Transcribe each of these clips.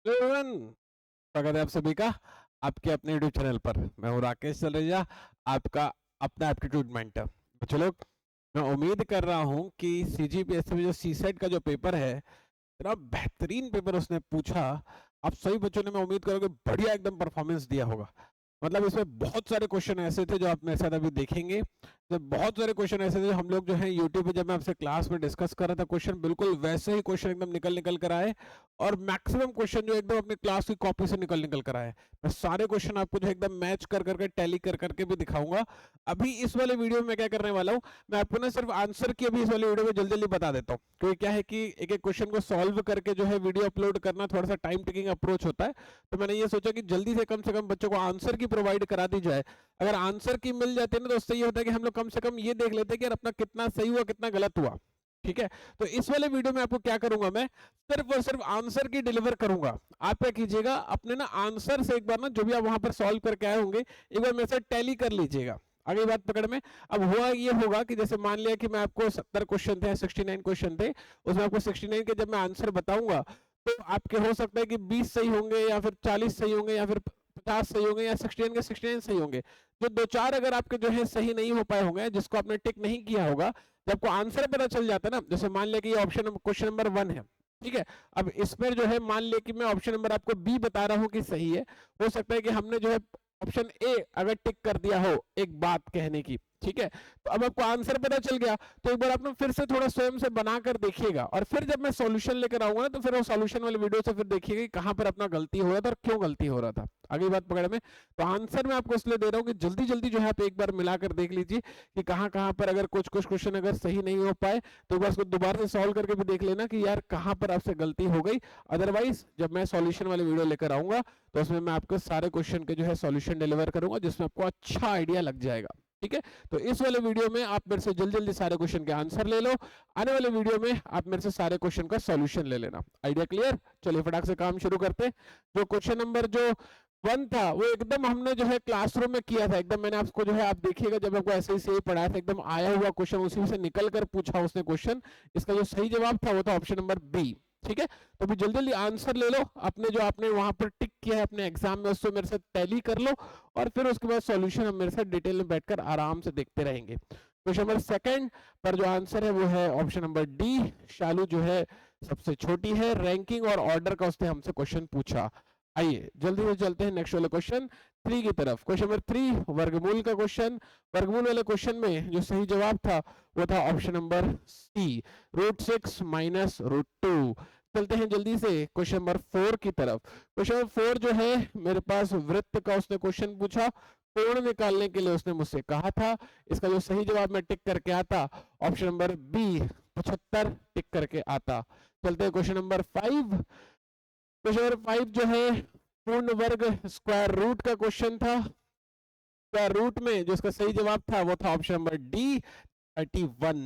Everyone, स्वागत है आप सभी का आपके अपने यूट्यूब चैनल पर। मैं हूं राकेश सलरेजा, आपका अपना एप्टीट्यूड मेंटर। बच्चों लोग, मैं उम्मीद कर रहा हूं कि सीजीपीएससी में जो सीसेट का जो पेपर है, इतना बेहतरीन पेपर उसने पूछा। आप सभी बच्चों ने, मैं उम्मीद करूंगा, बढ़िया एकदम परफॉर्मेंस दिया होगा। मतलब इसमें बहुत सारे क्वेश्चन ऐसे थे जो आप मेरे साथ अभी देखेंगे। तो बहुत सारे क्वेश्चन ऐसे थे जो हम लोग जो है यूट्यूब पे, जब मैं आपसे क्लास में डिस्कस कर रहा था, क्वेश्चन बिल्कुल वैसे ही क्वेश्चन एकदम निकल निकल कर आए। और मैक्सिमम क्वेश्चन जो एकदम अपनी क्लास की कॉपी से निकल निकल कर आए। मैं सारे क्वेश्चन आपको जो एकदम मैच कर करके, टैली कर करके भी दिखाऊंगा। अभी इस वाले वीडियो में मैं क्या करने वाला हूँ, मैं आपको ना सिर्फ आंसर की अभी इस वाले वीडियो में जल्दी जल्दी बता देता हूँ। क्योंकि क्या है कि एक एक क्वेश्चन को सॉल्व करके जो है वीडियो अपलोड करना थोड़ा सा टाइम टेकिंग अप्रोच होता है। तो मैंने ये सोचा कि जल्दी से कम बच्चों को आंसर की प्रोवाइड करा दी जाए। अगर आंसर की मिल जाती है ना, तो उससे ये होता है कि हम लोग कम से कम ये देख लेते हैं कि यार अपना कितना सही हुआ, कितना गलत हुआ। ठीक है, तो इस वाले वीडियो में आपको क्या करूंगा, मैं सिर्फ और सिर्फ आंसर की डिलीवर करूंगा। आप क्या कीजिएगा, अपने ना आंसर से एक बार ना, जो भी आप वहां पर सॉल्व करके आए होंगे, एक बार मेरे साथ टैली कर लीजिएगा। आगे बात पकड़ में। अब हुआ ये होगा कि जैसे मान लिया कि मैं आपको 70 क्वेश्चन थे, 69 क्वेश्चन थे, उसमें आपको 69 के जब मैं आंसर बताऊंगा, तो आपके हो सकता है कि 20 सही होंगे, या फिर 40 सही होंगे, या फिर 50 सही होंगे, या 69 के 69 सही होंगे। जो दो चार अगर आपके जो है सही नहीं हो पाए होंगे, जिसको आपने टिक नहीं किया होगा, जब आपको आंसर पता चल जाता है ना, जैसे मान लिया कि ये ऑप्शन क्वेश्चन नंबर 1 है। ठीक है, अब इसमें जो है मान लिया कि मैं ऑप्शन नंबर आपको बी बता रहा हूं कि सही है। हो सकता है कि हमने जो है ऑप्शन ए अगर टिक कर दिया हो एक बात कहने की। ठीक है, तो अब आपको आंसर पता चल गया, तो एक बार आप ना फिर से थोड़ा स्वयं से बनाकर देखिएगा, और फिर जब मैं सॉल्यूशन लेकर आऊंगा ना, तो फिर वो सॉल्यूशन वाले वीडियो से फिर देखिएगा कि कहां पर अपना गलती हो रहा था और क्यों गलती हो रहा था। आगे बात पकड़ में। तो आंसर मैं आपको इसलिए दे रहा हूं कि जल्दी जल्दी जो है आप एक बार मिलाकर देख लीजिए कि कहां कहां पर अगर कुछ कुछ क्वेश्चन अगर सही नहीं हो पाए, तो एक बार उसको दोबारा से सॉल्व करके भी देख लेना कि यार कहां पर आपसे गलती हो गई। अदरवाइज जब मैं सॉल्यूशन वाले वीडियो लेकर आऊंगा, तो उसमें मैं आपको सारे क्वेश्चन के जो है सॉल्यूशन डिलीवर करूंगा, जिसमें आपको अच्छा आइडिया लग जाएगा। ठीक है, तो इस वाले वीडियो में आप मेरे से जल्दी जल्दी सारे क्वेश्चन के आंसर ले लो। आने वाले वीडियो में आप मेरे से सारे क्वेश्चन का सॉल्यूशन ले लेना। Idea clear? चलिए फटाक से काम शुरू करते हैं। जो क्वेश्चन नंबर जो 1 था, वो एकदम हमने जो है क्लासरूम में किया था। एकदम मैंने आपको जो है, आप देखिएगा जब आपको ऐसे ही पढ़ाया था, एकदम आया हुआ क्वेश्चन, उसी से निकल कर पूछा उसने क्वेश्चन। इसका जो सही जवाब था वो था ऑप्शन नंबर बी। ठीक है, तो अभी जल्दी जल्दी आंसर ले लो। अपने जो आपने वहां पर टिक किया है अपने एग्जाम में, उसको मेरे साथ टैली कर लो, और फिर उसके बाद सॉल्यूशन हम मेरे साथ डिटेल में बैठकर आराम से देखते रहेंगे। क्वेश्चन नंबर 2 पर जो आंसर है वो है ऑप्शन नंबर डी। शालू जो है सबसे छोटी है। रैंकिंग और ऑर्डर का उसने हमसे क्वेश्चन पूछा। आइए जल्दी से चलते हैं नेक्स्ट वाले क्वेश्चन 3 की तरफ। क्वेश्चन नंबर 3 वर्गमूल का क्वेश्चन। वर्गमूल वाले क्वेश्चन में जो सही जवाब था वो था ऑप्शन नंबर सी, √6 माइनस √2। चलते हैं जल्दी से क्वेश्चन नंबर 4 की तरफ। क्वेश्चन नंबर 4 जो है मेरे पास वृत्त का उसने क्वेश्चन पूछा। कोण निकालने के लिए उसने मुझसे कहा था। इसका जो सही जवाब मैं टिक करके आता, ऑप्शन नंबर बी 75 टिक करके आता। चलते हैं क्वेश्चन नंबर 5। क्वेश्चन नंबर 5 जो है पूर्ण वर्ग स्क्वायर रूट का क्वेश्चन था। स्क्वायर रूट में जो इसका सही जवाब था वो था ऑप्शन नंबर डी 31।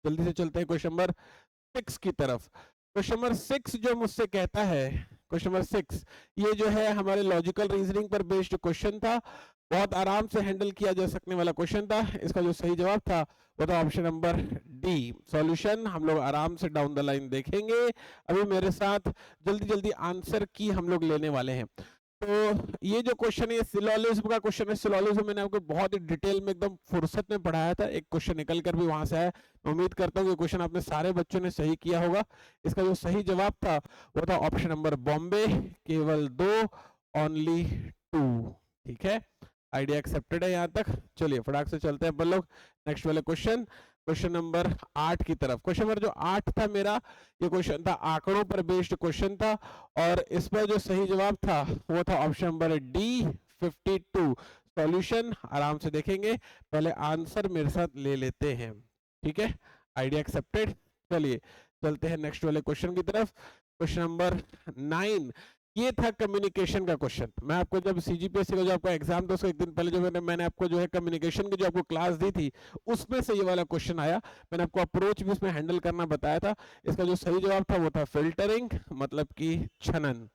जल्दी से चलते हैं क्वेश्चन नंबर 6 की तरफ। क्वेश्चन नंबर 6 जो मुझसे कहता है, क्वेश्चन नंबर 6 ये जो है हमारे लॉजिकल रीजनिंग पर बेस्ड क्वेश्चन था। बहुत आराम से हैंडल किया जा सकने वाला क्वेश्चन था। इसका जो सही जवाब था वो था ऑप्शन नंबर डी। सॉल्यूशन हम लोग आराम से डाउन द लाइन देखेंगे। अभी मेरे साथ जल्दी जल्दी आंसर की हम लोग लेने वाले हैं। तो ये जो क्वेश्चन है, सिलोलिज्म का क्वेश्चन है। सिलोलिज्म मैंने आपको बहुत ही डिटेल में एकदम फुर्सत में पढ़ाया था। एक क्वेश्चन निकल कर भी वहां से आया। मैं उम्मीद करता हूँ कि क्वेश्चन आपने सारे बच्चों ने सही किया होगा। इसका जो सही जवाब था वो था ऑप्शन नंबर बॉम्बे, केवल 2, ओनली 2। ठीक है, आइडिया एक्सेप्टेड है यहाँ तक। चलिए फटाक से चलते हैं अपन लोग नेक्स्ट वाले क्वेश्चन, क्वेश्चन नंबर 8 की तरफ। क्वेश्चन नंबर जो 8 था मेरा, ये क्वेश्चन था आंकड़ों पर बेस्ड क्वेश्चन था, और इस पर जो सही जवाब था वो था ऑप्शन नंबर डी 52। सॉल्यूशन आराम से देखेंगे, पहले आंसर मेरे साथ ले लेते हैं। ठीक है, आइडिया एक्सेप्टेड। चलिए चलते हैं नेक्स्ट वाले क्वेश्चन की तरफ। क्वेश्चन नंबर 9 ये था कम्युनिकेशन का क्वेश्चन। मैं आपको जब सीजीपीएससी का जो आपका एग्जाम था, उसको एक दिन पहले जो मैंने आपको जो है कम्युनिकेशन की जो आपको क्लास दी थी, उसमें से ये वाला क्वेश्चन आया। मैंने आपको अप्रोच भी उसमें हैंडल करना बताया था। इसका जो सही जवाब था वो था फिल्टरिंग, मतलब कि छनन।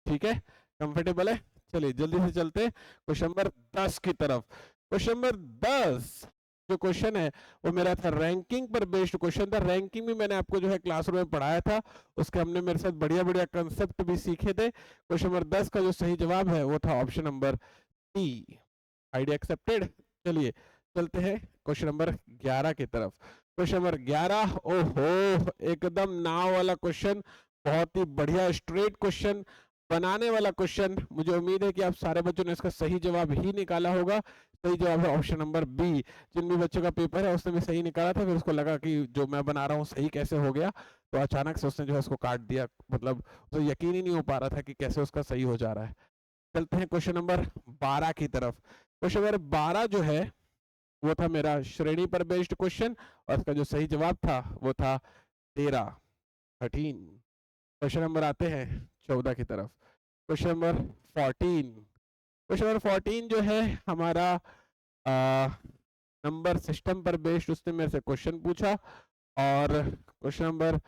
ठीक है, कंफर्टेबल है? चलिए जल्दी से चलते क्वेश्चन नंबर 10 की तरफ। क्वेश्चन नंबर 10 जो क्वेश्चन है वो मेरा था रैंकिंग पर बेस्ड क्वेश्चन था। रैंकिंग भी मैंने आपको जो है क्लासरूम में पढ़ाया था, उसके हमने मेरे साथ बढ़िया बढ़िया कंसेप्ट भी सीखे थे। क्वेश्चन नंबर 10 का जो सही जवाब है वो था option number C. Idea accepted. चलिए चलते हैं क्वेश्चन नंबर 11 की तरफ। क्वेश्चन नंबर 11, ओहो, एकदम नाव वाला क्वेश्चन, बहुत ही बढ़िया स्ट्रेट क्वेश्चन, बनाने वाला क्वेश्चन। मुझे उम्मीद है कि आप सारे बच्चों ने इसका सही जवाब ही निकाला होगा। सही जवाब है ऑप्शन नंबर बी। जिन भी बच्चों का पेपर है उसने भी सही निकाला था, फिर उसको लगा कि जो मैं बना रहा हूँ सही कैसे हो गया, तो अचानक से उसने जो है उसको काट दिया। मतलब उसे यकीन ही नहीं हो पा रहा था कि कैसे उसका सही हो जा रहा है। चलते हैं क्वेश्चन नंबर 12 की तरफ। क्वेश्चन नंबर 12 जो है वो था मेरा श्रेणी पर बेस्ड क्वेश्चन, और इसका जो सही जवाब था वो था 13। क्वेश्चन नंबर आते हैं 14 की तरफ। Question number 14। क्वेश्चन नंबर 14 जो है हमारा नंबर सिस्टम पर बेस्ड, उसने मेरे से क्वेश्चन पूछा, और क्वेश्चन नंबर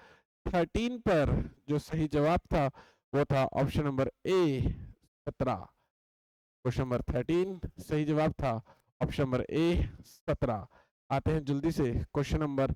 13 पर जो सही जवाब था वो था option number A 17। Question number 13 सही जवाब था ऑप्शन नंबर ए 17। आते हैं जल्दी से क्वेश्चन नंबर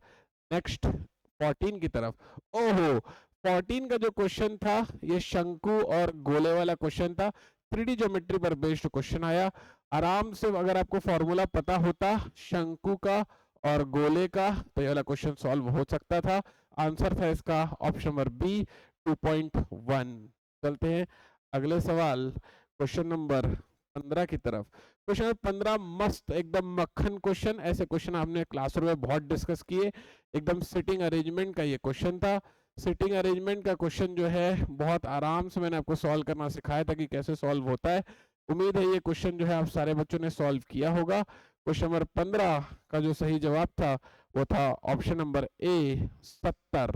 नेक्स्ट 14 की तरफ। ओहो, 14 का जो क्वेश्चन था ये शंकु और गोले वाला क्वेश्चन था। 3D ज्योमेट्री पर बेस्ड क्वेश्चन आया। आराम से अगर आपको फॉर्मूला पता होता शंकु का और गोले का तो ये वाला क्वेश्चन सॉल्व हो सकता था। आंसर था इसका ऑप्शन नंबर बी 2.1। चलते हैं अगले सवाल क्वेश्चन नंबर 15 की तरफ। क्वेश्चन नंबर 15 मस्त एकदम मक्खन क्वेश्चन। ऐसे क्वेश्चन हमने क्लासरूम में बहुत डिस्कस किए। एकदम सिटिंग अरेंजमेंट का ये क्वेश्चन था। सिटिंग अरेंजमेंट का क्वेश्चन जो है बहुत आराम से मैंने आपको सॉल्व करना सिखाया था कि कैसे सॉल्व होता है। उम्मीद है ये क्वेश्चन जो है आप सारे बच्चों ने सॉल्व किया होगा। क्वेश्चन नंबर 15 का जो सही जवाब था वो था option number A 70।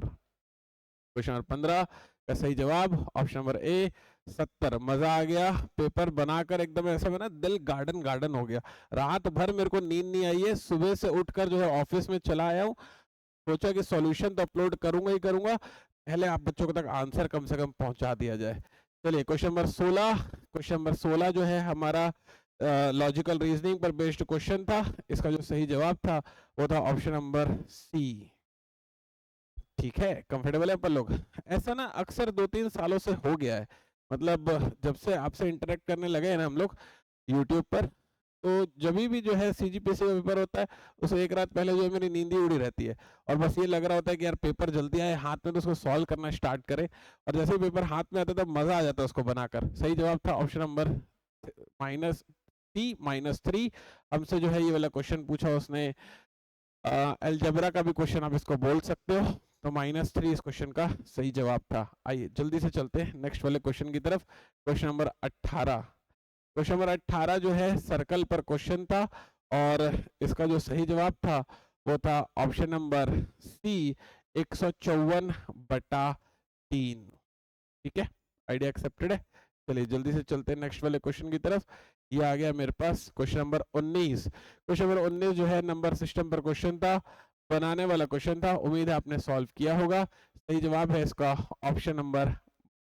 Question number 15 का सही जवाब ऑप्शन नंबर ए 70। मजा आ गया पेपर बनाकर, एकदम ऐसा बना दिल गार्डन गार्डन हो गया। रात भर मेरे को नींद नहीं आई है, सुबह से उठकर जो है ऑफिस में चला आया हूँ, सोचा कि सॉल्यूशन तो अपलोड करूंगा ही करूंगा, पहले आप बच्चों को तक आंसर कम से कम पहुंचा दिया जाए। चलिए क्वेश्चन नंबर 16। क्वेश्चन नंबर 16 जो है हमारा लॉजिकल रीजनिंग पर बेस्ड क्वेश्चन था। इसका जो सही जवाब था वो था ऑप्शन नंबर सी। ठीक है, कंफर्टेबल है अपन लोग। ऐसा ना अक्सर 2-3 सालों से हो गया है, मतलब जब से आपसे इंटरेक्ट करने लगे हैं ना हम लोग यूट्यूब पर, तो जब भी जो है सीजीपीएससी का पेपर होता है उससे एक रात पहले जो है मेरी नींद ही उड़ी रहती है, और बस ये लग रहा होता है कि यार पेपर जल्दी आए हाथ में तो उसको सॉल्व करना स्टार्ट करें। और जैसे ही पेपर हाथ में आता है तब मजा आ जाता है उसको बनाकर। सही जवाब था ऑप्शन नंबर -3। हमसे जो है ये वाला क्वेश्चन पूछा उसने, अलजेब्रा का भी क्वेश्चन आप इसको बोल सकते हो, तो -3 इस क्वेश्चन का सही जवाब था। आइए जल्दी से चलते हैं नेक्स्ट वाले क्वेश्चन की तरफ। Question number 18। क्वेश्चन नंबर 18 जो है सर्कल पर क्वेश्चन था, और इसका जो सही जवाब था वो था ऑप्शन नंबर सी 154/3। ठीक है, आइडिया एक्सेप्टेड है। चलिए जल्दी से चलते हैं नेक्स्ट वाले क्वेश्चन की तरफ। ये आ गया मेरे पास क्वेश्चन नंबर 19। क्वेश्चन नंबर 19 जो है नंबर सिस्टम पर क्वेश्चन था, बनाने वाला क्वेश्चन था। उम्मीद है आपने सॉल्व किया होगा। सही जवाब है इसका ऑप्शन नंबर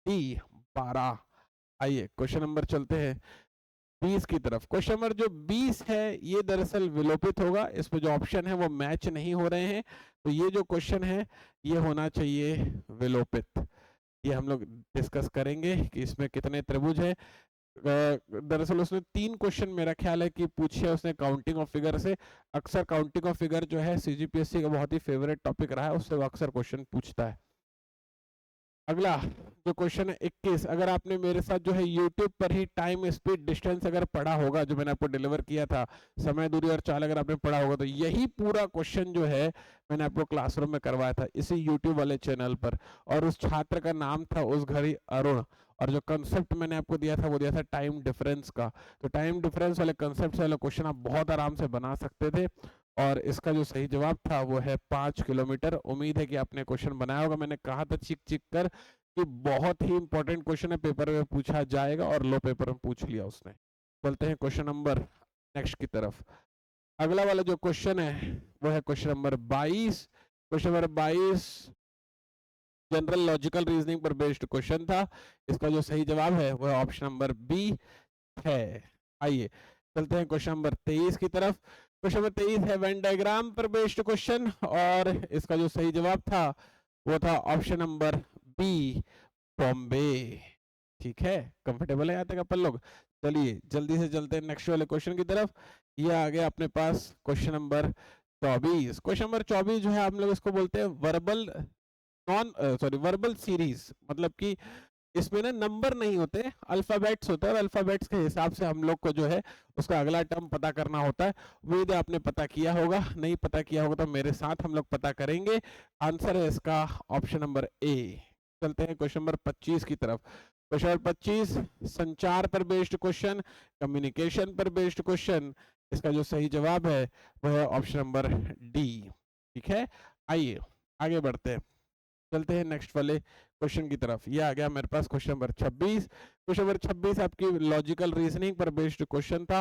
डी 12। आइए क्वेश्चन नंबर चलते हैं 20 की तरफ। क्वेश्चन नंबर जो 20 है ये दरअसल विलोपित होगा, इसमें जो ऑप्शन है वो मैच नहीं हो रहे हैं, तो ये जो क्वेश्चन है ये होना चाहिए विलोपित। ये हम लोग डिस्कस करेंगे कि इसमें कितने त्रिभुज है। दरअसल उसने 3 क्वेश्चन मेरा ख्याल है कि पूछे उसने काउंटिंग ऑफ फिगर से। अक्सर काउंटिंग ऑफ फिगर जो है सीजीपीएससी का बहुत ही फेवरेट टॉपिक रहा है, उससे वो अक्सर क्वेश्चन पूछता है। अगला जो क्वेश्चन है 21। अगर आपने मेरे साथ जो है YouTube पर ही टाइम स्पीड डिस्टेंस अगर पढ़ा होगा, जो मैंने आपको डिलीवर किया था, समय दूरी और चाल, अगर आपने पढ़ा होगा तो यही पूरा क्वेश्चन जो है मैंने आपको क्लासरूम में करवाया था इसी YouTube वाले चैनल पर, और उस छात्र का नाम था उस घड़ी अरुण, और जो कंसेप्ट मैंने आपको दिया था वो दिया था टाइम डिफरेंस का। तो टाइम डिफरेंस वाले कंसेप्ट वाले क्वेश्चन आप बहुत आराम से बना सकते थे, और इसका जो सही जवाब था वो है 5 किलोमीटर। उम्मीद है कि आपने क्वेश्चन बनाया होगा। मैंने कहा था चिक चिक कर कि बहुत ही इंपॉर्टेंट क्वेश्चन है, पेपर में पूछा जाएगा, और लो पेपर में पूछ लिया उसने। चलते हैं क्वेश्चन नंबर नेक्स्ट की तरफ। अगला वाला जो क्वेश्चन है वो है question number 22। Question number 22 general logical reasoning पर बेस्ड क्वेश्चन था। इसका जो सही जवाब है वो ऑप्शन नंबर बी है। आइए चलते हैं क्वेश्चन नंबर 23 की तरफ। क्वेश्चन नंबर 23 है वेन डायग्राम पर बेस्ड क्वेश्चन, और इसका जो सही जवाब था वो था ऑप्शन नंबर बी, बॉम्बे। ठीक है, कंफर्टेबल है यहाँ तक अपन लोग। चलिए जल्दी से चलते हैं नेक्स्ट वाले क्वेश्चन की तरफ। ये आ गया अपने पास क्वेश्चन नंबर 24। क्वेश्चन नंबर 24 जो है हम लोग इसको बोलते हैं वर्बल वर्बल सीरीज, मतलब कि इसमें ना नंबर नहीं होते, अल्फाबेट्स होते हैं, और अल्फाबेट्स के हिसाब से हम लोग को जो है उसका अगला टर्म पता करना होता है। वो यदि आपने पता किया होगा, नहीं पता किया होगा तो मेरे साथ हम लोग पता करेंगे। आंसर है इसका ऑप्शन नंबर ए। चलते हैं क्वेश्चन नंबर 25 की तरफ। क्वेश्चन नंबर 25 संचार पर बेस्ड क्वेश्चन, कम्युनिकेशन पर बेस्ड क्वेश्चन। इसका जो सही जवाब है वह है ऑप्शन नंबर डी। ठीक है, आइए आगे बढ़ते हैं, चलते हैं नेक्स्ट वाले क्वेश्चन की तरफ। ये आ गया मेरे पास क्वेश्चन नंबर 26। क्वेश्चन नंबर 26 आपकी लॉजिकल रीजनिंग पर बेस्ड क्वेश्चन था,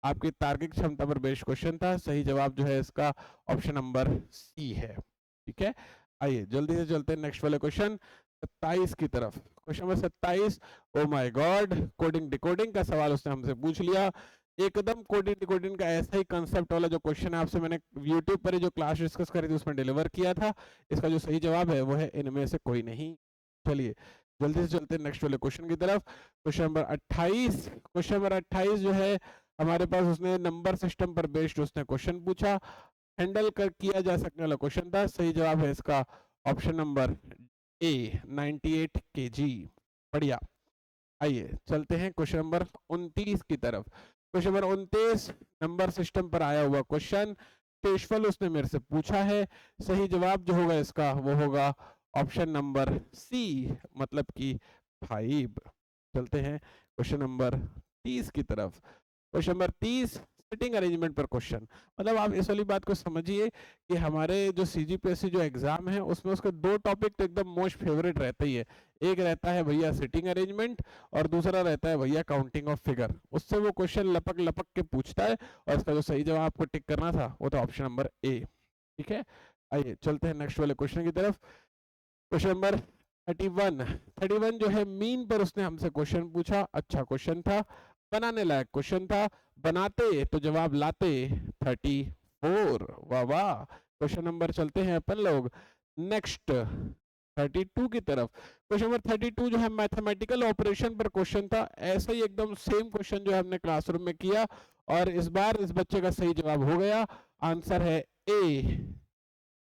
आपकी तार्किक क्षमता पर बेस्ड क्वेश्चन था। सही जवाब जो है इसका ऑप्शन नंबर सी है। ठीक है, आइए जल्दी से चलते हैं नेक्स्ट वाले क्वेश्चन 27 की तरफ। Question number 27, O my God, coding decoding का सवाल उसने हमसे पूछ लिया। एकदम कोडिंग डिकोडिंग का ऐसा ही कंसेप्ट वाला जो क्वेश्चन है आपसे मैंने YouTube पर ही जो क्लास डिस्कस करी थी उसमें डिलीवर किया था। इसका जो सही जवाब है वो है इनमें से कोई नहीं। चलिए जल्दी से चलते हैं नेक्स्ट वाले क्वेश्चन की तरफ। Question number 28। क्वेश्चन नंबर 28 जो है हमारे पास उसने नंबर सिस्टम पर बेस्ड उसने क्वेश्चन पूछा, हैंडल कर किया जा सकने वाला क्वेश्चन था। सही जवाब है इसका ऑप्शन नंबर ए, 98 kg। बढ़िया, आइए चलते हैं क्वेश्चन नंबर 29 की तरफ। क्वेश्चन नंबर 29 नंबर सिस्टम पर आया हुआ क्वेश्चन, शेषफल उसने मेरे से पूछा है। सही जवाब जो होगा इसका वो होगा ऑप्शन नंबर सी, मतलब कि 5। चलते हैं क्वेश्चन नंबर 30 की तरफ। क्वेश्चन नंबर 30 सिटिंग अरेंजमेंट पर क्वेश्चन। मतलब आप इस वाली बात को समझिए कि हमारे जो सीजीपीएससी जो एग्जाम है उसमें उसके दो टॉपिक तो एकदम मोस्ट फेवरेट रहते ही है। एक रहता है भैया सिटिंग अरेंजमेंट, और दूसरा रहता है भैया काउंटिंग ऑफ फिगर। उससे वो क्वेश्चन लपक लपक के पूछता है, और इसका जो सही जवाब आपको टिक करना था वो था ऑप्शन नंबर ए। ठीक है, आइए चलते हैं नेक्स्ट वाले क्वेश्चन की तरफ। क्वेश्चन नंबर 31 जो है मीन पर उसने हमसे क्वेश्चन पूछा। अच्छा क्वेश्चन था, बनाने लायक क्वेश्चन था, बनाते तो जवाब लाते 34। वाह वाह। क्वेश्चन नंबर चलते हैं अपन लोग नेक्स्ट 32 की तरफ। क्वेश्चन नंबर 32 जो है मैथमेटिकल ऑपरेशन पर क्वेश्चन था। ऐसा ही एकदम सेम क्वेश्चन जो है हमने क्लासरूम में किया, और इस बार इस बच्चे का सही जवाब हो गया। आंसर है ए,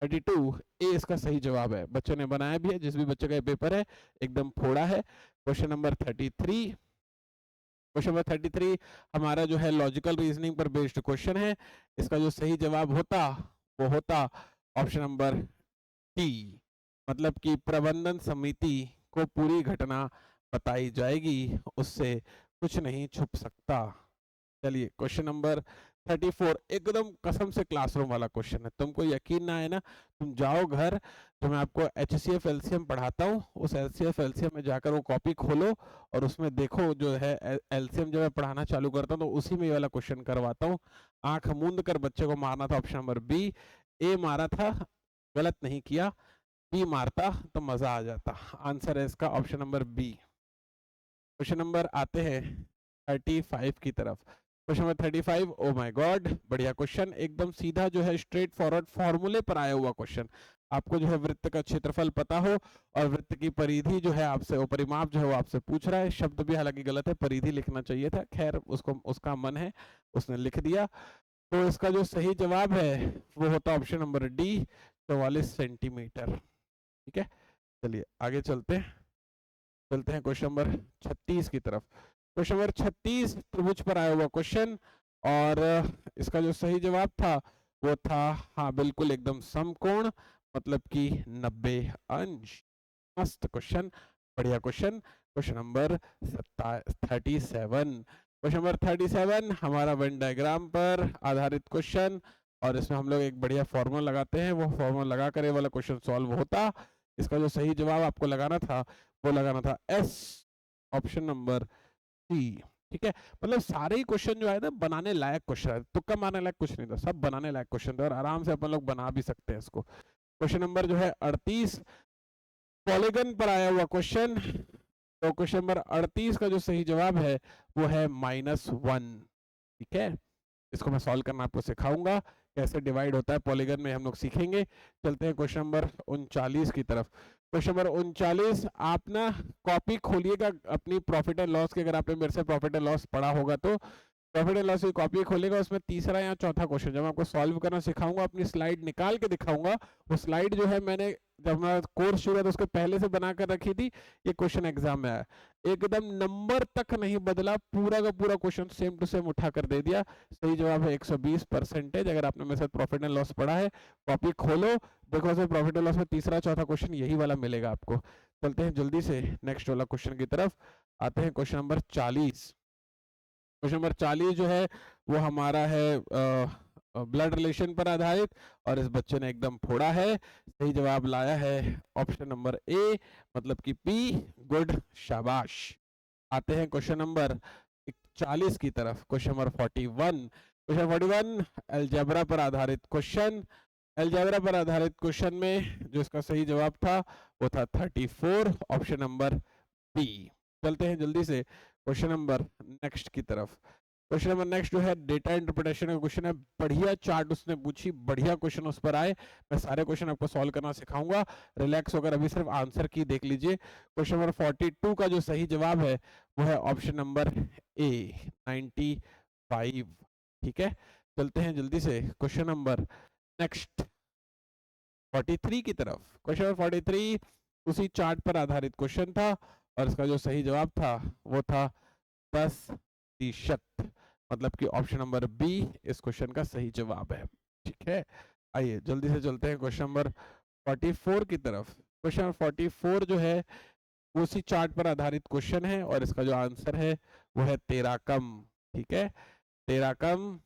32 ए इसका सही जवाब है। बच्चे ने बनाया भी है, जिस भी बच्चे का ये पेपर है एकदम फोड़ा है। Question number 33। क्वेश्चन नंबर 33 हमारा जो है लॉजिकल रीजनिंग पर बेस्ड क्वेश्चन है। इसका जो सही जवाब होता वो होता ऑप्शन नंबर डी, मतलब कि प्रबंधन समिति को पूरी घटना बताई जाएगी, उससे कुछ नहीं छुप सकता। चलिए क्वेश्चन नंबर 34 एकदम कसम से क्लासरूम वाला क्वेश्चन है। तुमको यकीन ना है ना, तुम जाओ घर, तो मैं आपको HCF LCM पढ़ाता हूँ, उस HCF LCM में जाकर वो कॉपी खोलो और उसमें देखो जो है LCM जब मैं पढ़ाना चालू करता हूँ तो उसी में ये वाला क्वेश्चन करवाता हूँ। आंख मूंद कर बच्चे को मारना था ऑप्शन नंबर बी। ए मारा था, गलत नहीं किया, बी मारता तो मजा आ जाता। आंसर है इसका option number B. Question number आते हैं 35 की तरफ। Question number 35, oh my god, बढ़िया क्वेश्चन, एकदम सीधा जो है स्ट्रेट फॉरवर्ड फॉर्मूले पर आया हुआ क्वेश्चन। आपको जो है वृत्त का क्षेत्रफल पता हो और वृत्त की परिधि जो है आपसे, वो परिमाप जो है वो आपसे पूछ रहा है। शब्द भी हालांकि गलत है, परिधि लिखना चाहिए था, खैर उसको उसका मन है उसने लिख दिया। तो इसका जो सही जवाब है वो होता ऑप्शन नंबर डी, 44 सेंटीमीटर। ठीक है, चलिए आगे चलते हैं क्वेश्चन नंबर 36 की तरफ। क्वेश्चन नंबर 36 त्रिभुज पर आया हुआ क्वेश्चन, और इसका जो सही जवाब था वो था, हाँ बिल्कुल एकदम समकोण, मतलब कि 90 अंश। मस्त क्वेश्चन, बढ़िया question. Question number 37। Question number 37 हमारा वेन डायग्राम पर आधारित क्वेश्चन, और इसमें हम लोग एक बढ़िया फॉर्मूला लगाते हैं, वो फॉर्मूला लगाकर ये वाला क्वेश्चन सॉल्व होता। इसका जो सही जवाब आपको लगाना था वो लगाना था एस, ऑप्शन नंबर सी। ठीक है, मतलब सारे ही क्वेश्चन जो है ना बनाने लायक क्वेश्चन है, तुक्का मारने लायक कुछ नहीं था, सब बनाने लायक क्वेश्चन थे, और आराम से अपन लोग बना भी सकते हैं इसको। क्वेश्चन नंबर जो है 38 पॉलीगन पर आया हुआ क्वेश्चन। तो क्वेश्चन नंबर 38 का जो सही जवाब है वो है -1। ठीक है, इसको मैं सॉल्व करना आपको सिखाऊंगा, कैसे डिवाइड होता है पॉलीगन में हम लोग सीखेंगे। चलते हैं क्वेश्चन नंबर 39 की तरफ। क्वेश्चन नंबर 39, आप ना कॉपी खोलिएगा अपनी प्रॉफिट एंड लॉस की, अगर आपने मेरे से प्रॉफिट एंड लॉस पढ़ा होगा तो प्रॉफिट एंड लॉस की कॉपी खोलेगा, उसमें तीसरा या चौथा क्वेश्चन जब मैं आपको सॉल्व करना सिखाऊंगा, अपनी स्लाइड निकाल के दिखाऊंगा। वो स्लाइड जो है मैंने जब मैं कोर्स शुरू किया तो उसके पहले से बना कर रखी थी, ये क्वेश्चन एग्जाम में आया, एकदम नंबर तक नहीं बदला, पूरा का पूरा क्वेश्चन सेम टू सेम उठा कर दे दिया। सही जवाब है 120%। अगर आपने मेरे साथ प्रॉफिट एंड लॉस पढ़ा है, कॉपी खोलो, देखो से प्रॉफिट एंड लॉस में तीसरा चौथा क्वेश्चन यही वाला मिलेगा आपको। चलते हैं जल्दी से नेक्स्ट वाला क्वेश्चन की तरफ आते हैं। Question number 40। क्वेश्चन नंबर 40 जो है वो हमारा है ब्लड रिलेशन पर आधारित, और इस बच्चे ने एकदम फोड़ा है। सही जवाब लाया है ऑप्शन नंबर ए, मतलब कि पी। गुड, शाबाश। आते हैं क्वेश्चन नंबर 40 की तरफ। Question number 41। क्वेश्चन 41 अलजेब्रा पर आधारित क्वेश्चन। अलजेब्रा पर आधारित क्वेश्चन में जो इसका सही जवाब था वो था 34, ऑप्शन नंबर बी। चलते हैं जल्दी से क्वेश्चन नंबर नेक्स्ट की तरफ। क्वेश्चन नंबर नेक्स्ट जो है डेटा इंटरप्रिटेशन का क्वेश्चन है। बढ़िया चार्ट उसने पूछी, बढ़िया क्वेश्चन उस पर आए। मैं सारे क्वेश्चन आपको सॉल्व करना सिखाऊंगा, रिलैक्स होकर अभी सिर्फ आंसर की देख लीजिए। क्वेश्चन नंबर 42 का जो सही जवाब है वो है ऑप्शन नंबर ए, 95। ठीक है, चलते हैं जल्दी से क्वेश्चन नंबर नेक्स्ट 43 की तरफ। क्वेश्चन नंबर 43 उसी चार्ट पर आधारित क्वेश्चन था, और इसका जो सही जवाब था वो था 10%, मतलब कि ऑप्शन नंबर बी इस क्वेश्चन का सही जवाब है। ठीक है, आइए जल्दी से चलते हैं क्वेश्चन नंबर 44 की तरफ। क्वेश्चन नंबर 44 जो है उसी चार्ट पर आधारित क्वेश्चन है, और इसका जो आंसर है वो है 13 कम। ठीक है, 13 कम,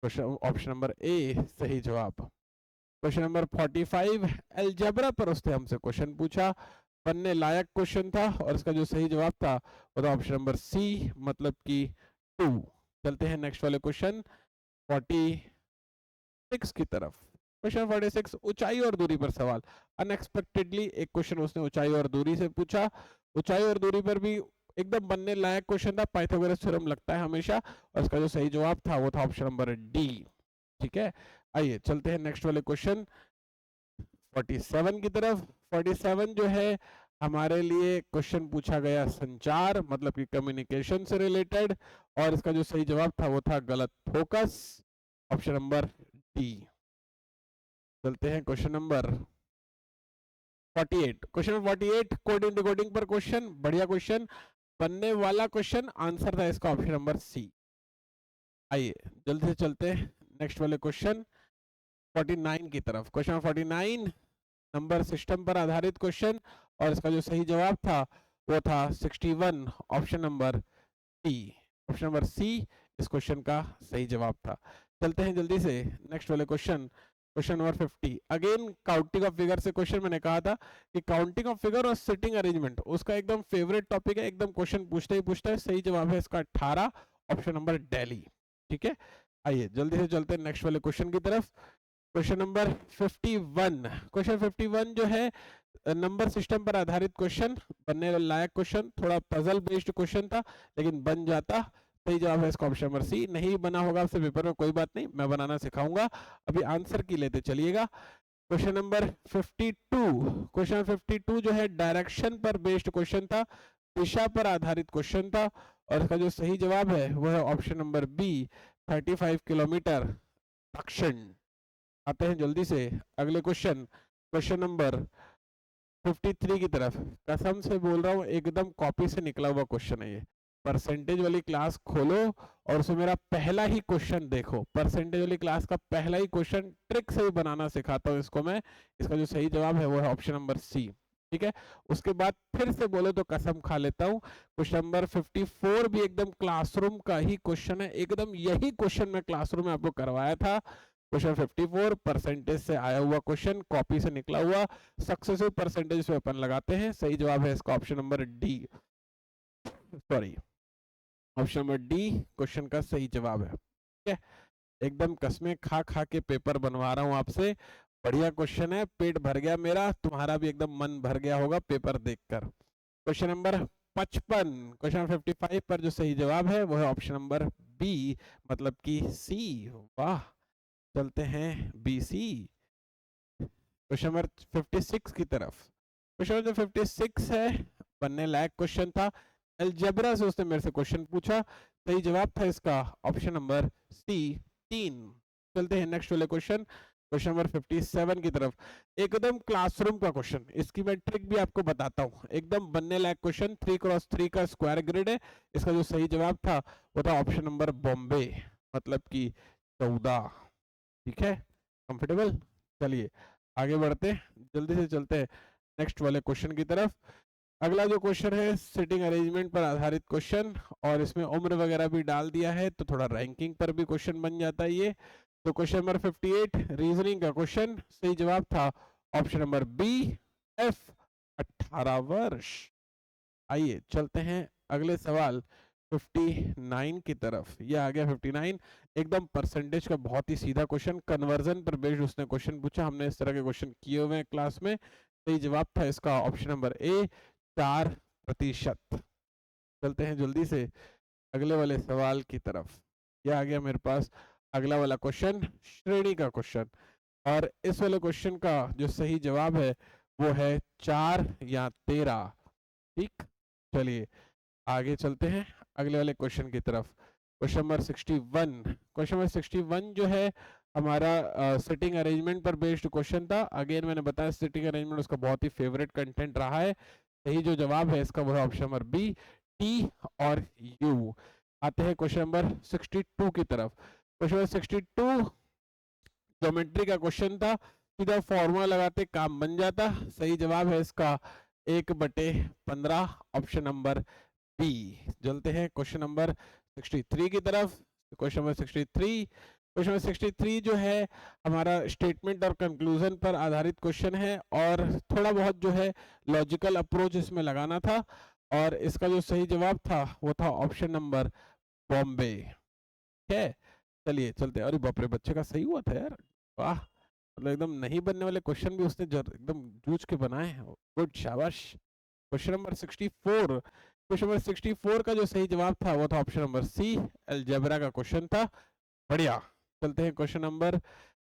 क्वेश्चन ऑप्शन नंबर ए सही जवाब। क्वेश्चन नंबर 45 अलजेब्रा पर उसने हमसे क्वेश्चन पूछा, पढ़ने लायक क्वेश्चन था, और इसका जो सही जवाब था वो था ऑप्शन नंबर सी, मतलब कि 2। चलते हैं नेक्स्ट वाले क्वेश्चन 46 की तरफ। क्वेश्चन 46 ऊंचाई और दूरी पर सवाल। अनएक्सपेक्टेडली एक क्वेश्चन उसने ऊंचाई और दूरी से पूछा। ऊंचाई और दूरी पर भी एकदम बनने लायक क्वेश्चन था, पाइथागोरस थ्योरम लगता है हमेशा, और इसका जो सही जवाब था वो था ऑप्शन नंबर डी। ठीक है, आइए चलते हैं नेक्स्ट वाले क्वेश्चन 47 की तरफ। 47 जो है हमारे लिए क्वेश्चन पूछा गया संचार, मतलब कि कम्युनिकेशन से रिलेटेड, और इसका जो सही जवाब था वो था गलत फोकस, ऑप्शन नंबर डी। चलते हैं question number 48। Question number 48 coding decoding पर क्वेश्चन, बढ़िया क्वेश्चन, बनने वाला क्वेश्चन, आंसर था इसका ऑप्शन नंबर सी। आइए जल्दी से चलते हैं नेक्स्ट वाले क्वेश्चन 49 की तरफ। क्वेश्चन 49 नंबर सिस्टम पर आधारित क्वेश्चन, और इसका जो सही जवाब था वो था 61, option number D. Option number C इस क्वेश्चन का सही जवाब था। चलते हैं जल्दी से नेक्स्ट वाले question. Question number 50 again counting of figure से क्वेश्चन। मैंने कहा था कि काउंटिंग ऑफ फिगर और सिटिंग अरेंजमेंट उसका एकदम फेवरेट टॉपिक है, एकदम क्वेश्चन पूछते ही पूछता है। सही जवाब है इसका 18, ऑप्शन नंबर दिल्ली। ठीक है, आइए जल्दी से चलते हैं नेक्स्ट वाले क्वेश्चन की तरफ। Question number 51। क्वेश्चन 51 जो है नंबर सिस्टम पर आधारित क्वेश्चन, बनने लायक क्वेश्चन, थोड़ा पजल बेस्ड क्वेश्चन था लेकिन बन जाता। सही जवाब है इसका ऑप्शन नंबर सी। नहीं बना होगा आपसे पेपर में, कोई बात नहीं, मैं बनाना सिखाऊंगा। अभी आंसर की लेते चलिएगा। Question number 52। क्वेश्चन 52 जो है डायरेक्शन पर बेस्ड क्वेश्चन था, दिशा पर आधारित क्वेश्चन था, और इसका जो सही जवाब है वो है ऑप्शन नंबर बी, 35 किलोमीटर दक्षिण। आते हैं जल्दी से अगले क्वेश्चन, क्वेश्चन नंबर 53 की तरफ। कसम से बोल रहा हूँ एकदम कॉपी से निकला हुआ क्वेश्चन है ये। परसेंटेज वाली क्लास खोलो और उसमें मेरा पहला ही क्वेश्चन देखो। परसेंटेज वाली क्लास का पहला ही क्वेश्चन ट्रिक से भी बनाना सिखाता हूँ इसको मैं। इसका जो सही जवाब है वो है ऑप्शन नंबर सी। ठीक है, उसके बाद फिर से बोलो तो कसम खा लेता हूँ। क्वेश्चन नंबर 54 भी एकदम क्लासरूम का ही क्वेश्चन है, एकदम यही क्वेश्चन मैं क्लासरूम में आपको करवाया था। क्वेश्चन 54 परसेंटेज से आया हुआ क्वेश्चन, कॉपी से निकला हुआ, सक्सेसिव परसेंटेज पे अपन लगाते हैं। सही जवाब है इसका option number D, sorry option number D question का सही जवाब है। ठीक है, एकदम कसमें खा खा के पेपर बनवा रहा हूं आपसे। बढ़िया क्वेश्चन है, पेट भर गया मेरा, तुम्हारा भी एकदम मन भर गया होगा पेपर देखकर। Question number 55। क्वेश्चन 55 पर जो सही जवाब है वो है ऑप्शन नंबर बी मतलब कि सी। वाह, चलते हैं BC क्वेश्चन नंबर 56 की तरफ। क्वेश्चन नंबर 56 है, बनने लायक क्वेश्चन था। अलजेब्रा से उसने मेरे से क्वेश्चन पूछा, सही जवाब था इसका ऑप्शन नंबर सी 3। चलते हैं नेक्स्ट वाले क्वेश्चन, क्वेश्चन नंबर 57 की तरफ। एकदम क्लासरूम का क्वेश्चन, इसकी मैं ट्रिक भी आपको बताता हूँ। एकदम बनने लायक क्वेश्चन, 3x3 का स्क्वायर ग्रिड है। इसका जो सही जवाब था वो था ऑप्शन नंबर बॉम्बे, मतलब कि 14। ठीक है, कंफर्टेबल। चलिए आगे बढ़ते हैं, जल्दी से चलते हैं नेक्स्ट वाले क्वेश्चन की तरफ। अगला जो क्वेश्चन है सिटिंग अरेंजमेंट पर आधारित क्वेश्चन, और इसमें उम्र वगैरह भी डाल दिया है, तो थोड़ा रैंकिंग पर भी क्वेश्चन बन जाता है ये। तो क्वेश्चन नंबर 58 रीजनिंग का क्वेश्चन, सही जवाब था ऑप्शन नंबर बी F 18 वर्ष। आइए चलते हैं अगले सवाल 59 की तरफ। ये आ गया 59, एकदम परसेंटेज का बहुत ही सीधा क्वेश्चन, कन्वर्जन पर बेस्ड उसने क्वेश्चन पूछा। हमने इस तरह के क्वेश्चन किए हुए हैं क्लास में। सही जवाब था इसका ऑप्शन नंबर ए 4%। चलते हैं जल्दी से अगले वाले सवाल की तरफ। ये आ गया मेरे पास अगला वाला क्वेश्चन, श्रेणी का क्वेश्चन, और इस वाले क्वेश्चन का जो सही जवाब है वो है 4 या 13। ठीक, चलिए आगे चलते हैं अगले वाले क्वेश्चन की तरफ। क्वेश्चन नंबर 61, क्वेश्चन नंबर 61 जो है हमारा सिटिंग अरेंजमेंट पर बेस्ड क्वेश्चन था। अगेन मैंने बताया सिटिंग अरेंजमेंट उसका बहुत ही फेवरेट कंटेंट रहा है। सही जो जवाब है इसका वो है ऑप्शन नंबर बी टी और यू। आते हैं क्वेश्चन नंबर 62 की तरफ। क्वेश्चन नंबर 62 ज्योमेट्री का क्वेश्चन था, सीधा फॉर्मूला लगाते काम बन जाता। सही जवाब है इसका 1/15 ऑप्शन नंबर बी। चलते हैं क्वेश्चन नंबर 63 की तरफ। क्वेश्चन नंबर 63, क्वेश्चन नंबर 63 जो है हमारा स्टेटमेंट और कंक्लूजन पर आधारित क्वेश्चन है, और थोड़ा बहुत जो है लॉजिकल अप्रोच इसमें लगाना था, और इसका जो सही जवाब था वो था ऑप्शन नंबर बॉम्बे। ठीक है, चलिए चलते हैं। अरे बाप रे, बच्चे का सही हुआ था यार, वाह, मतलब एकदम नहीं बनने वाले क्वेश्चन भी उसने एकदम जूझ के बनाए हैं। गुड, शाबाश। क्वेश्चन नंबर 64, क्वेश्चन नंबर 64 का जो सही जवाब था वो था ऑप्शन नंबर सी, अलजेब्रा का क्वेश्चन था। बढ़िया, चलते हैं क्वेश्चन नंबर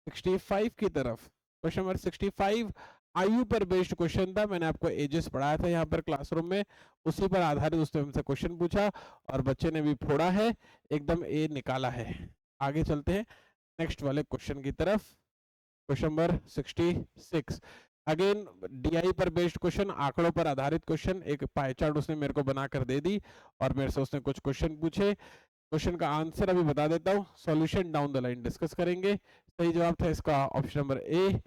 65 की तरफ। क्वेश्चन नंबर 65 आयु पर बेस्ड क्वेश्चन था। मैंने आपको एजेस पढ़ाया था यहाँ पर क्लासरूम में, उसी पर आधारित उसने हमसे क्वेश्चन पूछा, और बच्चे ने भी फोड़ा है, एकदम ए निकाला है। आगे चलते हैं नेक्स्ट वाले क्वेश्चन की तरफ। क्वेश्चन नंबर 66, अगेन डीआई पर बेस्ड क्वेश्चन, आंकड़ों पर आधारित क्वेश्चन। एक पाई चार्ट उसने मेरे को बना कर दे दी, और मेरे से उसने कुछ क्वेश्चन पूछे। क्वेश्चन का आंसर अभी बता देता हूँ, solution down the line discuss करेंगे। सही जवाब था इसका ऑप्शन नंबर ए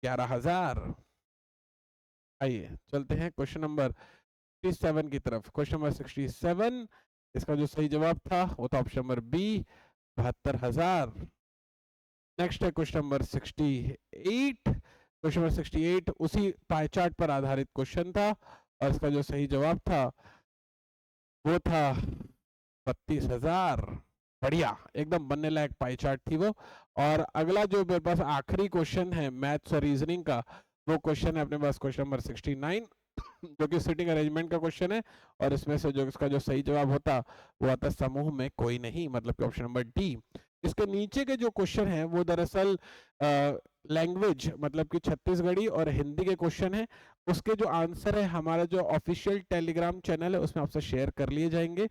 11,000। आइए चलते हैं क्वेश्चन नंबर 67 की तरफ। क्वेश्चन नंबर 67, इसका जो सही जवाब था वो था ऑप्शन नंबर बी 72,000। नेक्स्ट है क्वेश्चन नंबर 68, क्वेश्चन नंबर 68 उसी पाई चार्ट पर आधारित क्वेश्चन था, और इसका जो सही जवाब था वो था 32,000। बढ़िया, एकदम बनने लायक पाई चार्ट थी वो। और अगला जो मेरे पास आखिरी क्वेश्चन है मैथ्स और रीजनिंग का, वो क्वेश्चन है अपने पास क्वेश्चन नंबर 69 जो कि सिटिंग अरेंजमेंट का क्वेश्चन है, और इसमें से जो इसका जो सही जवाब होता वो आता समूह में कोई नहीं, मतलब कि ऑप्शन नंबर डी। इसके नीचे के जो क्वेश्चन है वो दरअसल लैंग्वेज मतलब कि छत्तीसगढ़ी और हिंदी के क्वेश्चन है। उसके जो आंसर है हमारा जो ऑफिशियल टेलीग्राम चैनल है उसमें आपसे शेयर कर लिए जाएंगे।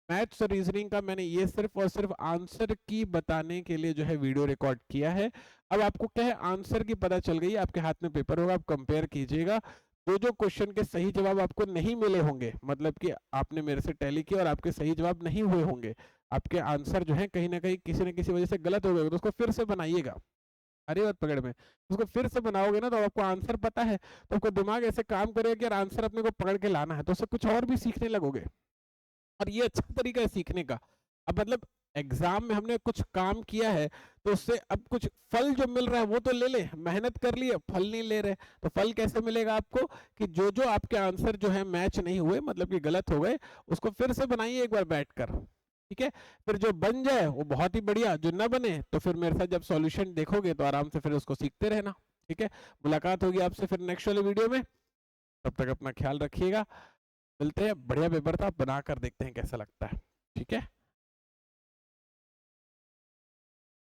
मैथ्स और रीजनिंग का मैंने ये सिर्फ और सिर्फ आंसर की बताने के लिए जो है वीडियो रिकॉर्ड किया है। अब आपको क्या है, आंसर की पता चल गई, आपके हाथ में पेपर होगा, आप कंपेयर कीजिएगा। जो क्वेश्चन के सही जवाब आपको नहीं मिले होंगे, मतलब कि आपने मेरे से टैली किया और आपके सही जवाब नहीं हुए होंगे, आपके आंसर जो है कहीं ना कहीं किसी न किसी वजह से गलत हो गए, तो उसको फिर से बनाइएगा। अरे बात पकड़ में, उसको फिर से बनाओगे ना तो आपको आंसर पता है, तो आपको दिमाग ऐसे काम करेगा कि यार आंसर अपने को पकड़ के लाना है, तो उससे कुछ और भी सीखने लगोगे, और ये अच्छा तरीका है सीखने का। अब मतलब एग्जाम में हमने कुछ काम किया है, तो उससे अब कुछ फल जो मिल रहा है वो तो ले ले, मेहनत कर लिए, फल नहीं ले रहे, तो फल कैसे मिलेगा आपको, कि जो आपके आंसर जो है मैच नहीं हुए, मतलब कि गलत हो गए, उसको फिर से बनाइए एक बार बैठकर। ठीक है, फिर जो बन जाए वो बहुत ही बढ़िया, जो ना बने तो फिर मेरे साथ जब सॉल्यूशन देखोगे तो आराम से फिर उसको सीखते रहना। ठीक है, मुलाकात होगी आपसे फिर नेक्स्ट वाले वीडियो में, तब तक अपना ख्याल रखिएगा। मिलते हैं, बढ़िया पेपर था, बनाकर देखते हैं कैसा लगता है। ठीक है।